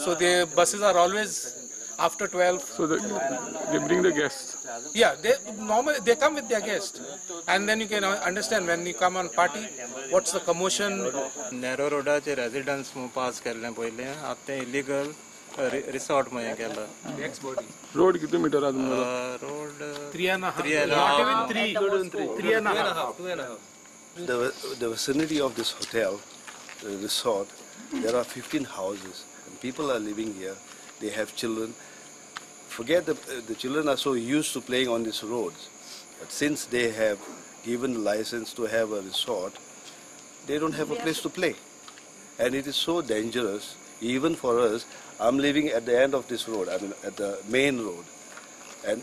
So the buses are always after 12. So they bring the guests. Yeah, they come with their guests, and then you can understand when you come on party, what's the commotion. Narrow road चे residents में pass करने पहले आते हैं illegal resort में केला. Next body. Road कितने metre है तुम्हारा? Road 3.5. Not even 3. 3.5. 2.5. The vicinity of this hotel, the resort, there are 15 houses. And people are living here. They have children. Forget the children are so used to playing on these roads. But since they have given the license to have a resort, they don't have a place to play. And it is so dangerous, even for us. I'm living at the end of this road, I mean at the main road. And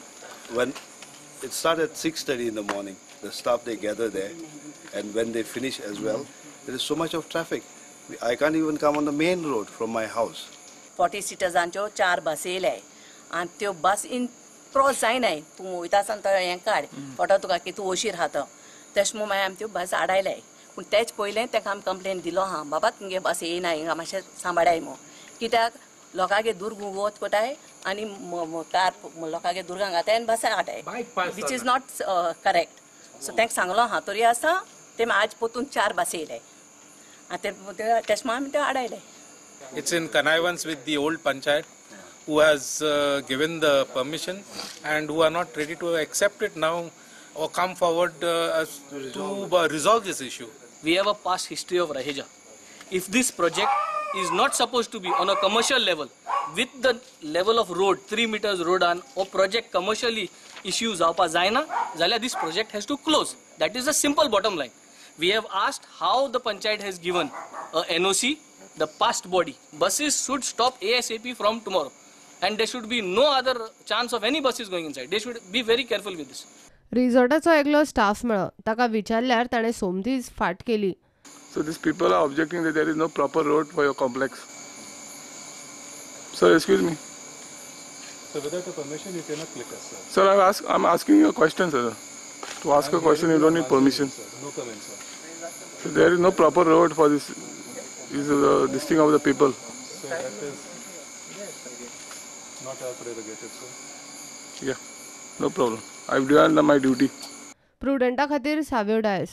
when it started at 6:30 in the morning, the staff, they gather there. And when they finish as well, there is so much of traffic. I can't even come on the main road from my house. 40 सीटर्सांच्यो 4 बस येयले आनी त्यो बस इन cross जायनाय तूं वयता आसतना तो हें काड फोटो तुका की तूं ओशीर आहा तो तेश म्हणून मागीर आमी त्यो बस आडायले पूण तेच पयलें ताका आमी कंप्लेन दिलो हा बाबा तुमगे बस येयना हिंगा मातशें सांबाळाय म्हणून कित्याक लोकांगे दूर वच पडटाय आनी कार लोकांगे दुर्गां घाताय आनी बस हाडटाय which is not correct so तांकां सांगलो हा तरी आसा ते आज पोतून 4 बस येयले आनी तेश म्हणून आमी त्यो आडायले. It's in connivance with the old panchayat, who has given the permission and who are not ready to accept it now or come forward to resolve this issue. We have a past history of Raheja. If this project is not supposed to be on a commercial level, with the level of road, 3 meters road and or project commercially issues जावपा जायना, जाल्यार this project has to close. That is the simple bottom line. We have asked how the panchayat has given a NOC, the past body. Buses should stop ASAP from tomorrow. And there should be no other chance of any buses going inside. They should be very careful with this. रिसॉर्टाचो एकलो staff मेळ्ळो ताका विचारल्यार ताणें सोमतीच फाट केली. So these people are objecting that there is no proper road for your complex. Sir, excuse me. So without a permission you cannot click us, sir. Sir, I'm asking you a question, sir. To ask a question you don't need permission. No comment, sir. So there is no proper road for this. This thing of the people. So that is not our prerogative, sir. Yeah, no problem. I've done my duty. प्रुडंटा खातीर सावयो DISE.